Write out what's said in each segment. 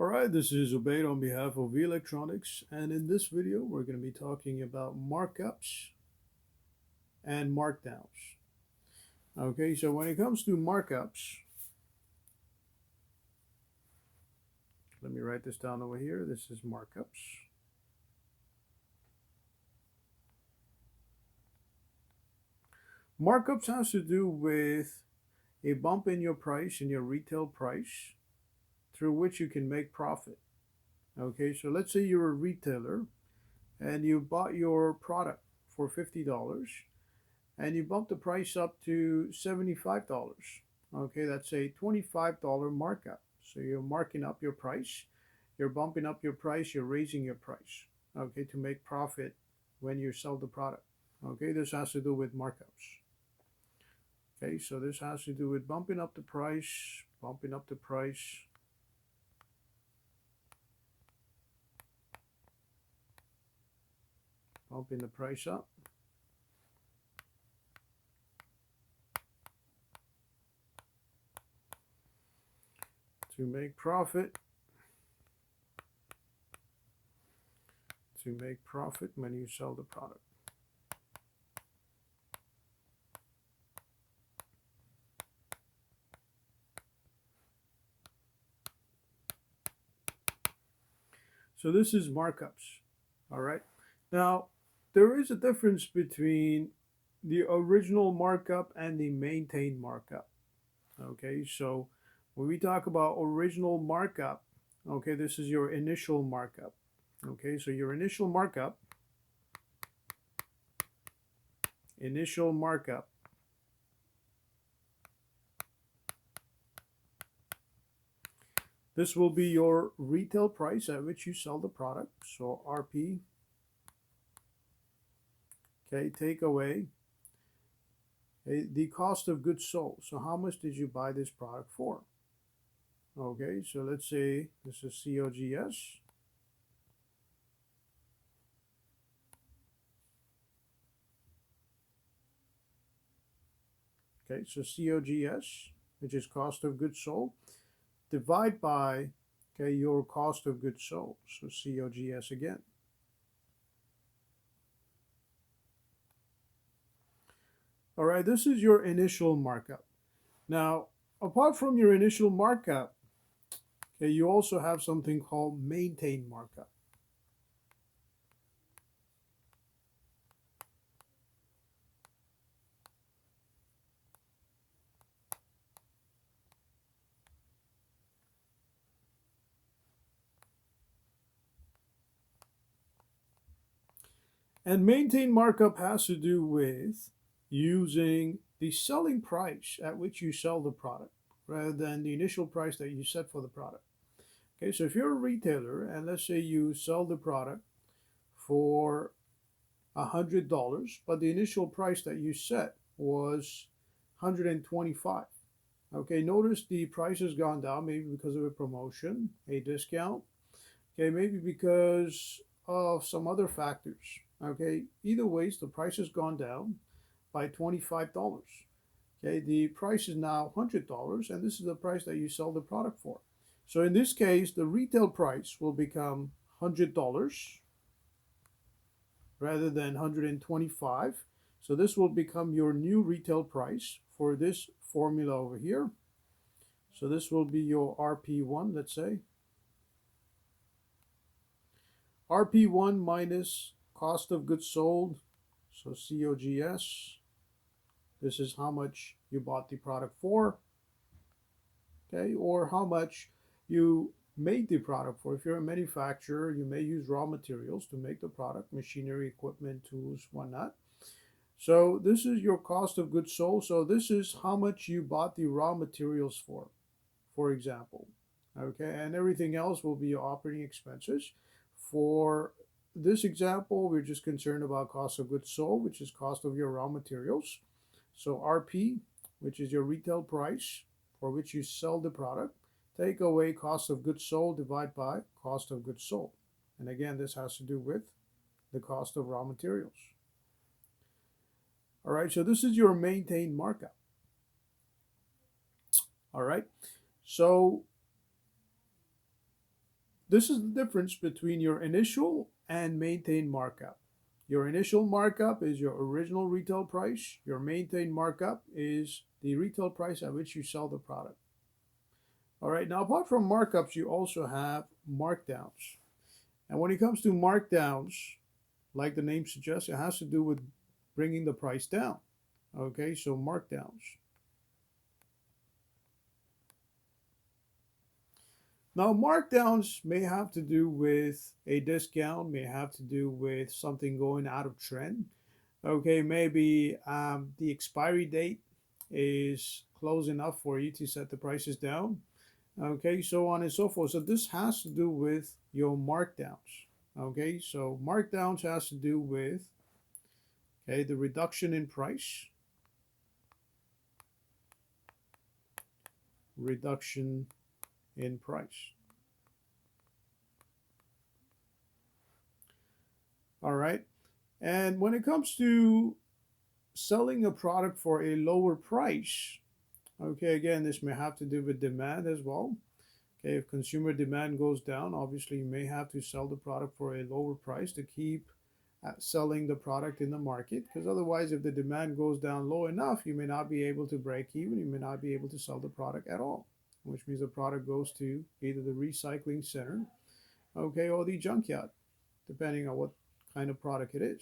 Alright, this is Ubaid on behalf of V Electronics, and in this video we're going to be talking about markups and markdowns. Okay, so when it comes to markups, let me write this down over here. This is markups. Markups has to do with a bump in your price, in your retail price, through which you can make profit. Okay, so let's say you're a retailer and you bought your product for $50 and you bump the price up to $75. Okay, that's a $25 markup. So you're marking up your price, you're bumping up your price, you're raising your price, okay, to make profit when you sell the product. Okay, this has to do with markups. Okay, so this has to do with bumping up the price, bumping up the price, bumping the price up. To make profit. To make profit when you sell the product. So this is markups. All right. Now, there is a difference between the original markup and the maintained markup. Okay, so when we talk about original markup, okay, this is your initial markup. Okay, so your initial markup, this will be your retail price at which you sell the product. So RP, okay, take away the cost of goods sold. So how much did you buy this product for? Okay, so let's say this is COGS. Okay, so COGS, which is cost of goods sold, divide by, okay, your cost of goods sold. So COGS again. All right, this is your initial markup. Now, apart from your initial markup, okay, you also have something called maintained markup. And maintained markup has to do with using the selling price at which you sell the product rather than the initial price that you set for the product. Okay, so if you're a retailer and let's say you sell the product for $100, but the initial price that you set was $125. Okay, notice the price has gone down, maybe because of a promotion, a discount, okay, maybe because of some other factors. Okay, either ways, the price has gone down by $25. Okay, the price is now $100, and this is the price that you sell the product for. So in this case, the retail price will become $100 rather than 125. So this will become your new retail price for this formula over here. So this will be your RP1, let's say. RP1 minus cost of goods sold, so COGS. This is how much you bought the product for, okay, or how much you made the product for. If you're a manufacturer, you may use raw materials to make the product, machinery, equipment, tools, whatnot. So this is your cost of goods sold. So this is how much you bought the raw materials for example. Okay, and everything else will be your operating expenses. For this example, we're just concerned about cost of goods sold, which is cost of your raw materials. So RP, which is your retail price for which you sell the product, take away cost of goods sold, divide by cost of goods sold. And again, this has to do with the cost of raw materials. All right, so this is your maintained markup. All right, so this is the difference between your initial and maintained markup. Your initial markup is your original retail price. Your maintained markup is the retail price at which you sell the product. All right, now apart from markups, you also have markdowns. And when it comes to markdowns, like the name suggests, it has to do with bringing the price down. Okay, so markdowns. Now, markdowns may have to do with a discount, may have to do with something going out of trend. Okay, maybe the expiry date is close enough for you to set the prices down. Okay, so on and so forth. So this has to do with your markdowns. Okay, so markdowns has to do with the reduction in price, reduction in price. All right, and when it comes to selling a product for a lower price, okay, again, this may have to do with demand as well. Okay, if consumer demand goes down, obviously you may have to sell the product for a lower price to keep selling the product in the market, because otherwise if the demand goes down low enough, you may not be able to break even, you may not be able to sell the product at all, which means the product goes to either the recycling center, okay, or the junkyard, depending on what kind of product it is.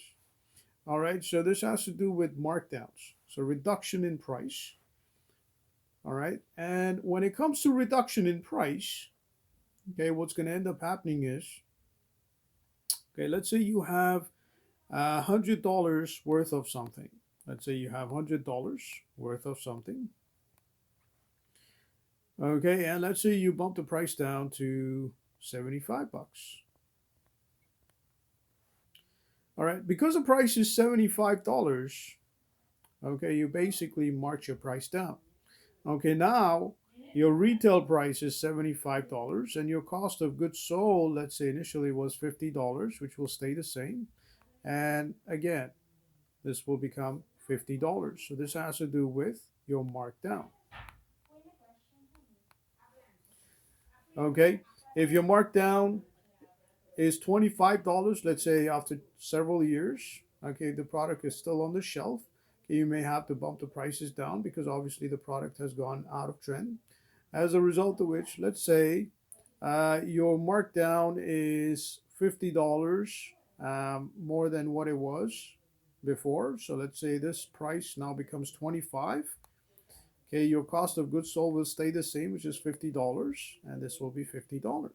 All right, so this has to do with markdowns, so reduction in price. All right, and when it comes to reduction in price, okay, what's going to end up happening is, okay, let's say you have $100 worth of something. Let's say you have $100 worth of something. Okay, and let's say you bump the price down to 75 bucks. All right, because the price is $75, okay, you basically march your price down. Okay, now your retail price is $75 and your cost of goods sold, let's say initially was $50, which will stay the same. And again, this will become $50. So this has to do with your markdown. Okay, if your markdown is $25, let's say after several years, okay, the product is still on the shelf. You may have to bump the prices down because obviously the product has gone out of trend. As a result of which, let's say your markdown is $50 more than what it was before. So let's say this price now becomes 25. Okay, your cost of goods sold will stay the same, which is $50, and this will be $50.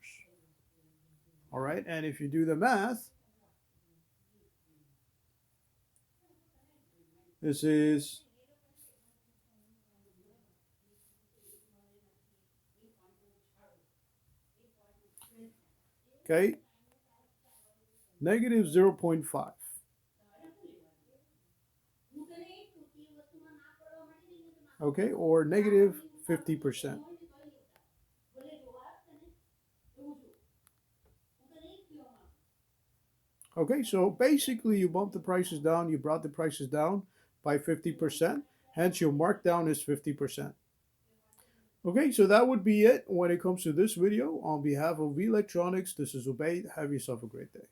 All right, and if you do the math, this is okay, negative 0.5. Okay, or negative 50%. Okay, so basically you bump the prices down, you brought the prices down by 50%, hence your markdown is 50%. Okay, so that would be it when it comes to this video. On behalf of V Electronics, this is Ubaid. Have yourself a great day.